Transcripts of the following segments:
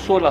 16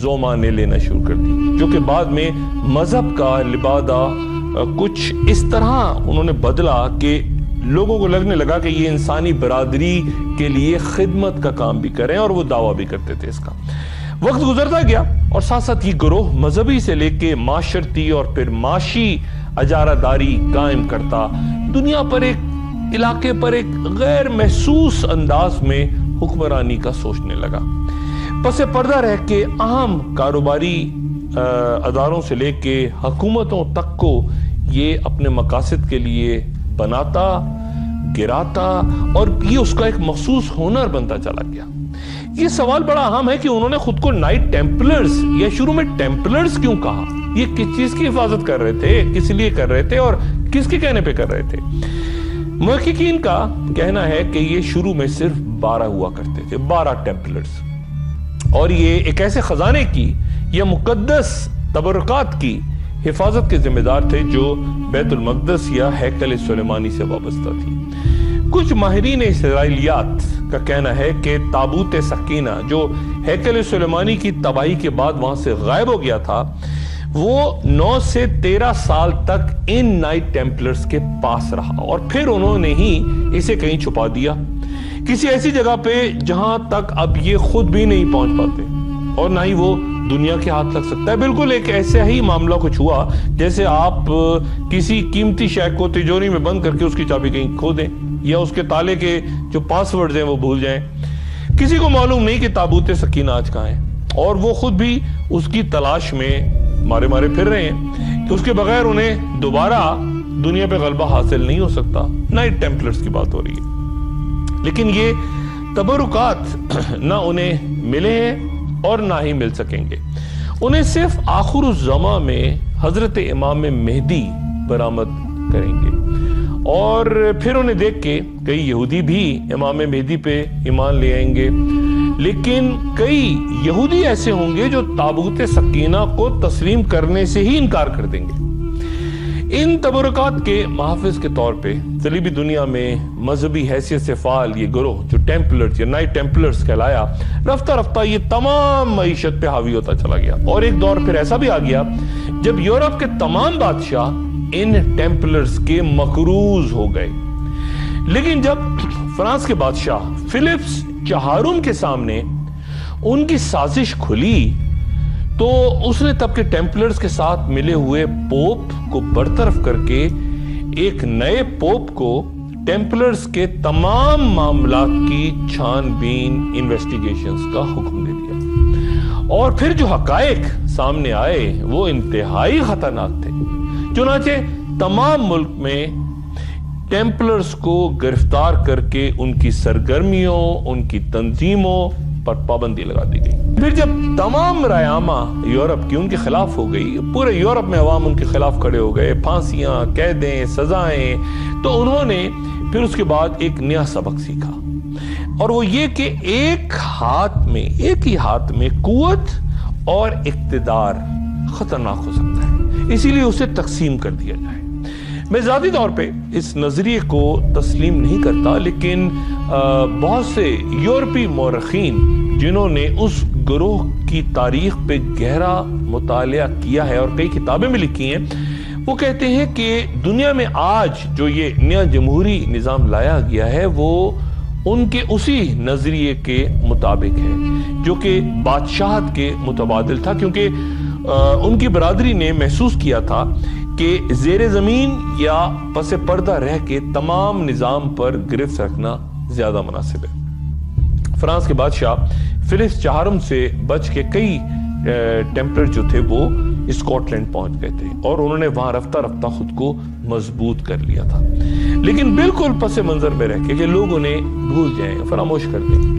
زومانے لینا شروع کر دی، جو کہ بعد میں مذہب کا لبادہ کچھ اس طرح انہوں نے بدلا کہ لوگوں کو لگنے لگا کہ یہ انسانی برادری کے لیے خدمت کا کام بھی کریں، اور وہ دعویٰ بھی کرتے تھے اس کا۔ وقت گزرتا گیا اور ساتھ ساتھ یہ گروہ مذہبی سے لے کے معاشرتی اور پھر معاشی اجارہ داری قائم کرتا، دنیا پر ایک علاقے پر ایک غیر محسوس انداز میں حکمرانی کا سوچنے لگا۔ پس پردہ رہ کے عام کاروباری اداروں سے لے کے حکومتوں تک کو یہ اپنے مقاصد کے لیے بناتا، گراتا، اور یہ اس کا ایک مخصوص ہنر بنتا چلا گیا۔ یہ سوال بڑا اہم ہے کہ انہوں نے خود کو نائٹ ٹیمپلرز یا شروع میں ٹیمپلرز کیوں کہا؟ یہ کس چیز کی حفاظت کر رہے تھے، کس لیے کر رہے تھے، اور کس کے کہنے پہ کر رہے تھے؟ محققین کا کہنا ہے کہ یہ شروع میں صرف 12 ہوا کرتے تھے، 12 ٹیمپلرز، اور یہ ایک ایسے خزانے کی یا مقدس تبرکات کی حفاظت کے ذمہ دار تھے جو بیت المقدس یا ہیکل سلیمانی سے وابستہ تھی۔ کچھ ماہرین اسرائیلیات کا کہنا ہے کہ تابوت سکینہ جو ہیکل سلیمانی کی تباہی کے بعد وہاں سے غائب ہو گیا تھا، وہ 9 سے 13 سال تک ان نائٹ ٹیمپلرز کے پاس رہا، اور پھر انہوں نے ہی اسے کہیں چھپا دیا، کسی ایسی جگہ پہ جہاں تک اب یہ خود بھی نہیں پہنچ پاتے اور نہ ہی وہ دنیا کے ہاتھ لگ سکتا ہے۔ بالکل ایک ایسا ہی معاملہ کچھ ہوا جیسے آپ کسی قیمتی شے کو تجوری میں بند کر کے اس کی چابی کہیں کھو دیں، یا اس کے تالے کے جو پاس ورڈز ہیں وہ بھول جائیں۔ کسی کو معلوم نہیں کہ تابوت سکینہ آج کہاں ہے، اور وہ خود بھی اس کی تلاش میں مارے پھر رہے ہیں کہ اس کے بغیر انہیں دوبارہ دنیا پہ غلبہ حاصل نہیں ہو سکتا۔ نائٹ ٹیمپلرز کی بات ہو رہی ہے، لیکن یہ تبرکات نہ انہیں ملے ہیں اور نہ ہی مل سکیں گے۔ انہیں صرف آخر الزمان میں حضرت امام مہدی برآمد کریں گے، اور پھر انہیں دیکھ کے کئی یہودی بھی امام مہدی پہ ایمان لے آئیں گے، لیکن کئی یہودی ایسے ہوں گے جو تابوت سکینہ کو تسلیم کرنے سے ہی انکار کر دیں گے۔ ان تبرکات کے محافظ کے طور پہ صلیبی دنیا میں مذہبی حیثیت سے فعال یہ گروہ جو ٹیمپلرز یا نائٹ ٹیمپلرز کہلایا، رفتہ رفتہ یہ تمام معیشت پہ حاوی ہوتا چلا گیا، اور ایک دور پھر ایسا بھی آ گیا جب یورپ کے تمام بادشاہ ان ٹیمپلرز کے مقروض ہو گئے۔ لیکن جب فرانس کے بادشاہ فلپس چہارم کے سامنے ان کی سازش کھلی تو اس نے تب کے ٹیمپلرز کے ساتھ ملے ہوئے پوپ کو برطرف کر کے ایک نئے پوپ کو ٹیمپلرز کے تمام معاملات کی چھان بین انویسٹیگیشنز کا حکم دے دیا، اور پھر جو حقائق سامنے آئے وہ انتہائی خطرناک تھے۔ چنانچہ تمام ملک میں ٹیمپلرز کو گرفتار کر کے ان کی سرگرمیوں، ان کی تنظیموں پر پابندی لگا دی گئی۔ پھر جب تمام رائے عامہ یورپ کی ان کے خلاف ہو گئی، پورے یورپ میں عوام ان کے خلاف کھڑے ہو گئے، پھانسیاں، قیدیں، سزائیں، تو انہوں نے پھر اس کے بعد ایک نیا سبق سیکھا، اور وہ یہ کہ ایک ہی ہاتھ میں قوت اور اقتدار خطرناک ہو سکتا ہے، اسی لیے اسے تقسیم کر دیا جائے۔ میں ذاتی طور پہ اس نظریے کو تسلیم نہیں کرتا، لیکن بہت سے یورپی مورخین جنہوں نے اس گروہ کی تاریخ پہ گہرا مطالعہ کیا ہے اور کئی کتابیں بھی لکھی ہیں، وہ کہتے ہیں کہ دنیا میں آج جو یہ نیا جمہوری نظام لایا گیا ہے وہ ان کے اسی نظریے کے مطابق ہے جو کہ بادشاہت کے متبادل تھا، کیونکہ ان کی برادری نے محسوس کیا تھا کہ زیر زمین یا پس پردہ رہ کے تمام نظام پر گرفت رکھنا زیادہ مناسب ہے۔ فرانس کے بادشاہ فلپس چہارم سے بچ کے کئی ٹیمپلر جو تھے وہ اسکاٹ لینڈ پہنچ گئے تھے، اور انہوں نے وہاں رفتہ رفتہ خود کو مضبوط کر لیا تھا، لیکن بالکل پس منظر میں رہ کے کہ لوگ انہیں بھول جائیں، فراموش کر دیں۔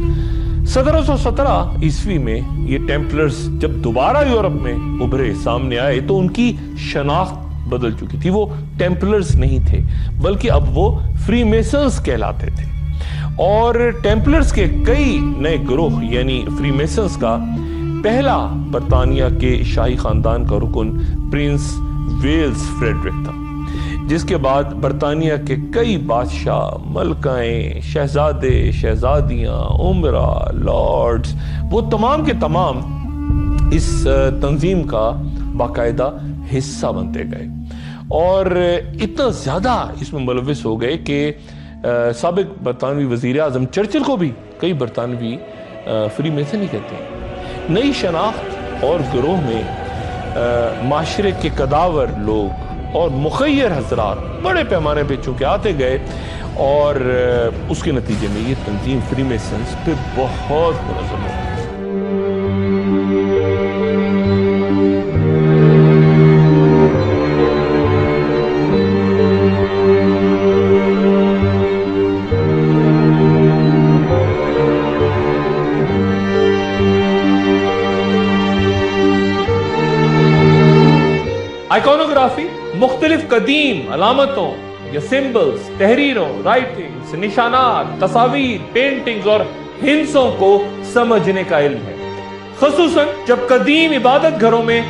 1717 عیسوی میں یہ ٹیمپلرز جب دوبارہ یورپ میں ابھرے، سامنے آئے، تو ان کی شناخت بدل چکی تھی۔ وہ ٹیمپلرز نہیں تھے بلکہ اب وہ فری میسنز کہلاتے تھے، اور ٹیمپلرز کے کئی نئے گروہ یعنی فری میسنز کا پہلا برطانیہ کے شاہی خاندان کا رکن پرنس ویلز فریڈرک تھا۔ جس کے بعد برطانیہ کے کئی بادشاہ، ملکائیں، شہزادے، شہزادیاں، امرا، لارڈز، وہ تمام کے تمام اس تنظیم کا باقاعدہ حصہ بنتے گئے اور اتنا زیادہ اس میں ملوث ہو گئے کہ سابق برطانوی وزیر اعظم چرچل کو بھی کئی برطانوی فری میسن ہی کہتے ہیں۔ نئی شناخت اور گروہ میں معاشرے کے قداور لوگ اور مخیر حضرات بڑے پیمانے پہ چونکہ آتے گئے اور اس کے نتیجے میں یہ تنظیم فری میسنز پہ بہت منظم ہو گئی۔ آئیکونوگرافی مختلف قدیم علامتوں یا سمبلز، تحریروں، رائٹنگز، نشانات، تصاویر، پینٹنگز اور ہنسوں کو سمجھنے کا علم ہے، خصوصاً جب قدیم عبادت گھروں میں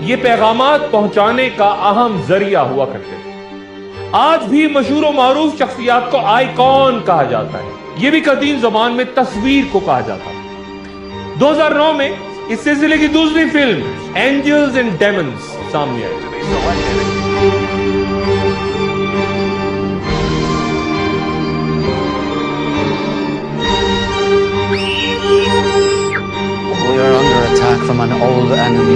یہ پیغامات پہنچانے کا اہم ذریعہ ہوا کرتے تھے۔ آج بھی مشہور و معروف شخصیات کو آئیکون کہا جاتا ہے، یہ بھی قدیم زبان میں تصویر کو کہا جاتا ہے۔ 2009 میں اس سلسلے کی دوسری فلم اینجلز اینڈ ڈیمنز سامنے آئی۔ From an old enemy.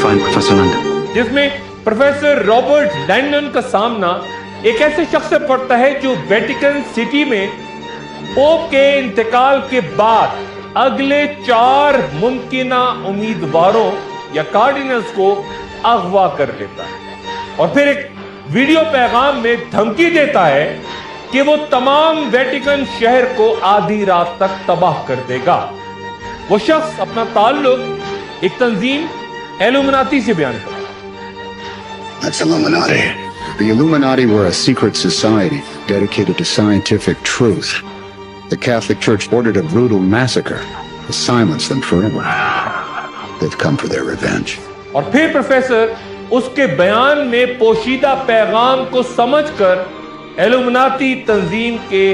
Find Professor London. جس میں پروفیسر رابرٹ لینڈن کا سامنا ایک ایسے شخص سے پڑتا ہے جو ویٹیکن سٹی میں پوپ کے انتقال کے بعد اگلے 4 ممکنہ امیدواروں یا کارڈینلز کو اغوا کر لیتا ہے اور پھر ایک ویڈیو پیغام میں دھمکی دیتا ہے کہ وہ تمام ویٹیکن شہر کو آدھی رات تک تباہ کر دے گا۔ وہ شخص اپنا تعلق ایک تنظیم ایلومناتی سے بیان کرتا ہے۔ That's Illuminati. The Illuminati were a secret society dedicated to scientific truth. The Catholic Church ordered a brutal massacre to silence them forever. They've come for their revenge. اور پھر پروفیسر اس کے بیان میں پوشیدہ پیغام کو سمجھ کر ایلومناتی تنظیم کے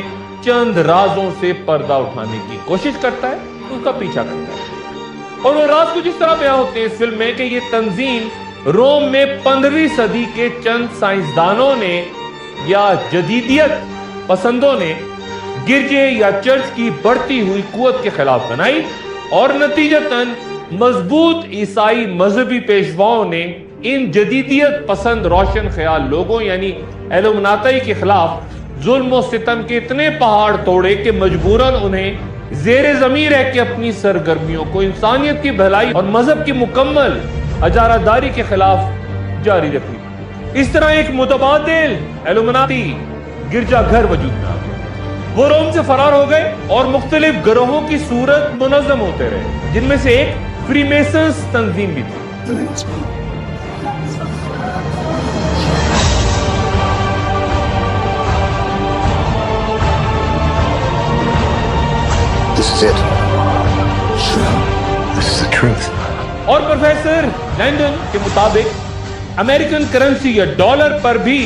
چند رازوں سے پردہ اٹھانے کی کوشش کرتا ہے، اس کا پیچھا کرتا ہے۔ اور وہ راز کچھ اس طرح بیان ہوتے ہیں اس فلم میں کہ یہ تنظیم روم میں 15ویں صدی کے چند سائنسدانوں نے یا جدیدیت پسندوں نے گرجے یا چرچ کی بڑھتی ہوئی قوت کے خلاف بنائی اور نتیجتاً مضبوط عیسائی مذہبی پیشواؤں نے ان جدیدیت پسند روشن خیال لوگوں یعنی ایلومناتی کے خلاف ظلم و ستم کے اتنے پہاڑ توڑے کہ مجبوراً انہیں زیر زمین رہ کے اپنی سرگرمیوں کو انسانیت کی بھلائی اور مذہب کی مکمل اجارہ داری کے خلاف جاری رکھنی۔ اس طرح ایک متبادل ایلومناتی گرجا گھر وجود میں آ گیا۔ وہ روم سے فرار ہو گئے اور مختلف گروہوں کی صورت منظم ہوتے رہے، جن میں سے ایک فری میسنز تنظیم بھی تھی۔ This is it. This is the truth. اور پروفیسر لینڈن کے مطابق امریکن کرنسی یا ڈالر پر بھی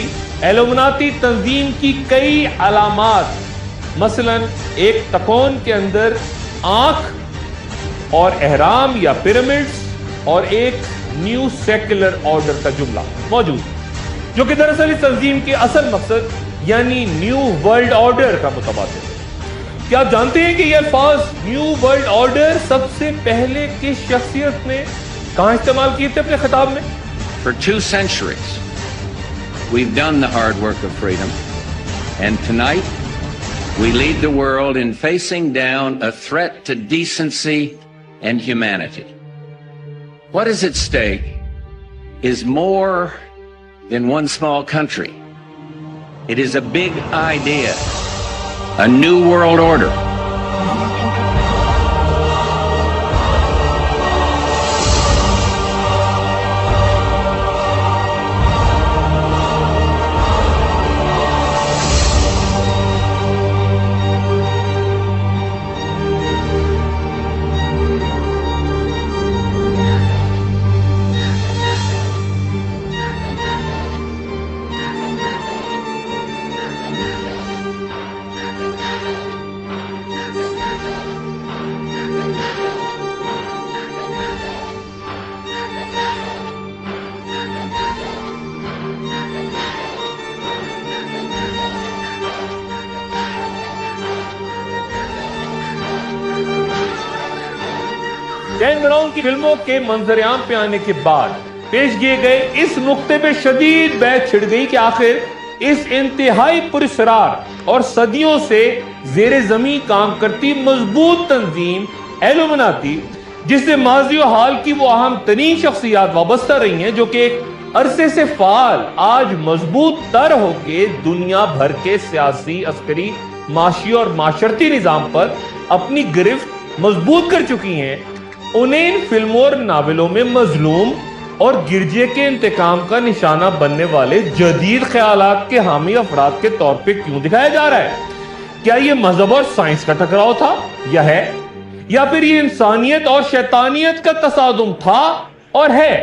ایلومناتی تنظیم کی کئی علامات، مثلا ایک تکون کے اندر آنکھ اور احرام یا پیرامڈز اور ایک نیو سیکولر آرڈر کا جملہ موجود، جو کہ دراصل اس تنظیم کے اصل مقصد یعنی نیو ورلڈ آرڈر کا متبادل ہے۔ کیا آپ جانتے ہیں کہ یہ الفاظ نیو ورلڈ آرڈر سب سے پہلے کس شخصیت نے کہاں استعمال کیے تھے اپنے خطاب میں؟ For 2 centuries, we've done the hard work of freedom, and tonight we lead the world in facing down a threat to decency and humanity. What is at stake is more than one small country. It is a big idea. A new world order. Dan Brown کی فلموں کے منظر عام پہ آنے کے بعد پیش کیے گئے اس نقطے پہ شدید بحث چھڑ گئی کہ آخر اس انتہائی پراسرار اور صدیوں سے زیر زمین کام کرتی مضبوط تنظیم ایلومناتی، جس سے ماضی و حال کی وہ اہم ترین شخصیات وابستہ رہی ہیں، جو کہ ایک عرصے سے فعال، آج مضبوط تر ہو کے دنیا بھر کے سیاسی، عسکری، معاشی اور معاشرتی نظام پر اپنی گرفت مضبوط کر چکی ہیں، انہیں ان فلموں اور ناولوں میں مظلوم اور گرجے کے انتقام کا نشانہ بننے والے جدید خیالات کے حامی افراد کے طور پہ کیوں دکھایا جا رہا ہے؟ کیا یہ مذہب اور سائنس کا ٹکراؤ تھا یا ہے، یا پھر یہ انسانیت اور شیطانیت کا تصادم تھا اور ہے؟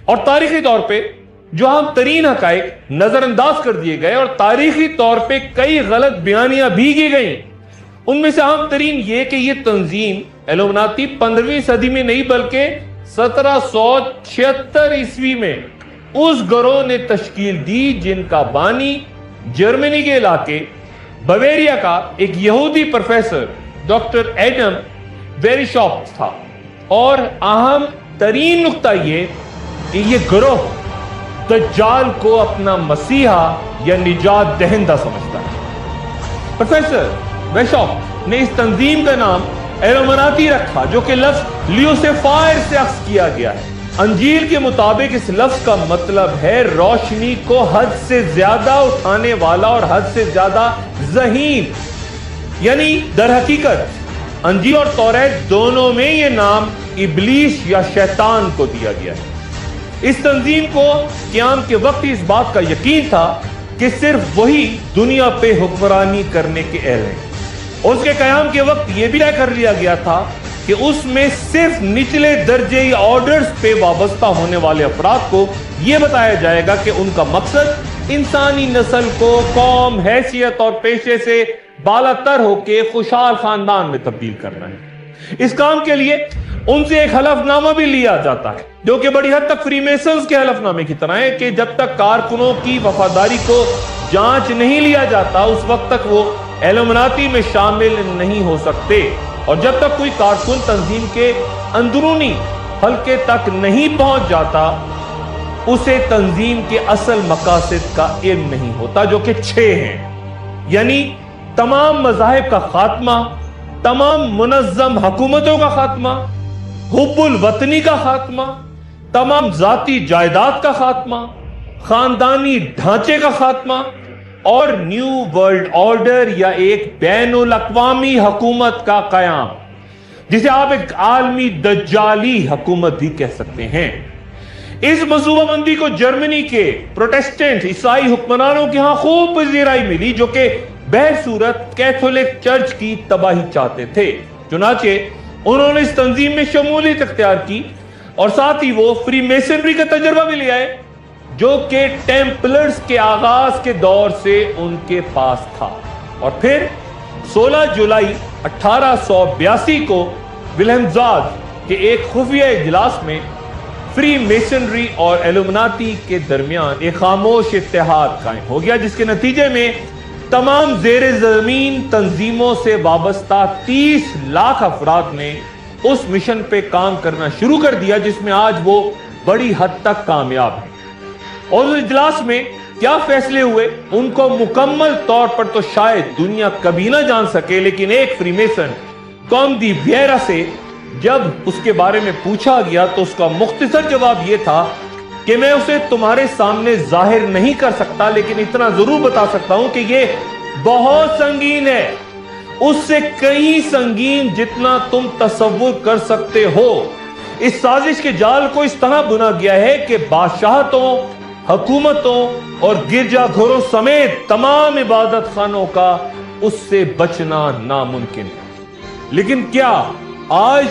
اور تاریخی طور پہ جو اہم ترین حقائق نظر انداز کر دیے گئے اور تاریخی طور پہ کئی غلط بیانیاں بھی کی گئیں، ان میں سے اہم ترین یہ کہ یہ تنظیم ایلومناتی 15ویں صدی میں نہیں بلکہ 1776 عیسوی میں اس گروہ نے تشکیل دی جن کا بانی جرمنی کے علاقے بویریا کا ایک یہودی پروفیسر ڈاکٹر ایڈم ویریشاپف تھا۔ اور اہم ترین نقطہ یہ کہ یہ گروہ دجال کو اپنا مسیحا یا نجات دہندہ سمجھتا ہے۔ پروفیسر ویریشاپف نے اس تنظیم کا نام ایلومناتی رکھا، جو کہ لفظ لیوسیفائر سے اخذ کیا گیا ہے۔ انجیل کے مطابق اس لفظ کا مطلب ہے روشنی کو حد سے زیادہ اٹھانے والا اور حد سے زیادہ ذہین، یعنی در حقیقت انجیل اور توریت دونوں میں یہ نام ابلیس یا شیطان کو دیا گیا ہے۔ اس تنظیم کو قیام کے وقت اس بات کا یقین تھا کہ صرف وہی دنیا پہ حکمرانی کرنے کے اہل ہیں۔ اس کے قیام کے وقت یہ بھی طے کر لیا گیا تھا کہ اس میں صرف نچلے درجے یا آرڈرز پہ وابستہ ہونے والے افراد کو یہ بتایا جائے گا کہ ان کا مقصد انسانی نسل کو قوم، حیثیت اور پیشے سے بالا تر ہو کے خوشحال خاندان میں تبدیل کرنا ہے۔ اس کام کے لیے ان سے ایک حلف نامہ بھی لیا جاتا ہے، جو کہ بڑی حد تک فری میسنز کے حلف نامے کی طرح ہے کہ جب تک کارکنوں کی وفاداری کو جانچ نہیں لیا جاتا اس وقت تک وہ ایلومناتی میں شامل نہیں ہو سکتے، اور جب تک کوئی کارکن تنظیم کے اندرونی حلقے تک نہیں پہنچ جاتا اسے تنظیم کے اصل مقاصد کا علم نہیں ہوتا، جو کہ 6 ہیں، یعنی تمام مذاہب کا خاتمہ، تمام منظم حکومتوں کا خاتمہ، حب الوطنی کا خاتمہ، تمام ذاتی جائیداد کا خاتمہ، خاندانی ڈھانچے کا خاتمہ، اور نیو ورلڈ آرڈر یا ایک بین الاقوامی حکومت کا قیام، جسے آپ ایک عالمی دجالی حکومت بھی کہہ سکتے ہیں۔ اس منصوبہ بندی کو جرمنی کے پروٹسٹنٹ عیسائی حکمرانوں کے ہاں خوب پذیرائی ملی، جو کہ بہرصورت کیتھولک چرچ کی تباہی چاہتے تھے۔ چنانچہ انہوں نے اس تنظیم میں شمولیت اختیار کی اور ساتھ ہی وہ فری میسنری کا تجربہ بھی لے آئے، جو کہ ٹیمپلرز کے آغاز کے دور سے ان کے پاس تھا۔ اور پھر 16 جولائی 1882 کو ولہمزاد کے ایک خفیہ اجلاس میں فری میسنری اور ایلومناتی کے درمیان ایک خاموش اتحاد قائم ہو گیا، جس کے نتیجے میں تمام زیر زمین تنظیموں سے وابستہ 30 لاکھ افراد نے اس مشن پہ کام کرنا شروع کر دیا، جس میں آج وہ بڑی حد تک کامیاب ہیں۔ اور اس اجلاس میں کیا فیصلے ہوئے ان کو مکمل طور پر تو شاید دنیا کبھی نہ جان سکے، لیکن ایک فری میسن ٹام دی ویرا سے جب اس کے بارے میں پوچھا گیا تو اس کا مختصر جواب یہ تھا کہ میں اسے تمہارے سامنے ظاہر نہیں کر سکتا، لیکن اتنا ضرور بتا سکتا ہوں کہ یہ بہت سنگین ہے، اس سے کئی سنگین جتنا تم تصور کر سکتے ہو۔ اس سازش کے جال کو اس طرح بنا گیا ہے کہ بادشاہتوں، حکومتوں اور گرجا گھروں سمیت تمام عبادت خانوں کا اس سے بچنا ناممکن ہے۔ لیکن کیا آج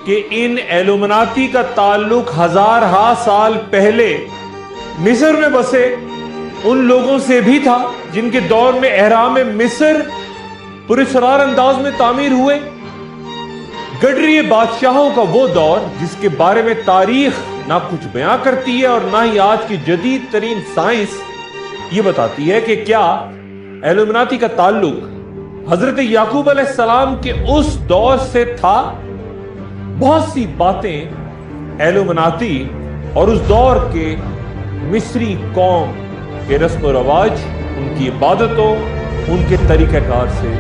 کہ ان ایلومناتی کا تعلق ہزارہا سال پہلے مصر میں بسے ان لوگوں سے بھی تھا جن کے دور میں اہرام مصر پراسرار انداز میں تعمیر ہوئے؟ گڈری بادشاہوں کا وہ دور جس کے بارے میں تاریخ نہ کچھ بیان کرتی ہے اور نہ ہی آج کی جدید ترین سائنس یہ بتاتی ہے کہ کیا ایلومناتی کا تعلق حضرت یعقوب علیہ السلام کے اس دور سے تھا بہت سی باتیں ایلومناتی اور اس دور کے مصری قوم کے رسم و رواج، ان کی عبادتوں، ان کے طریقہ کار سے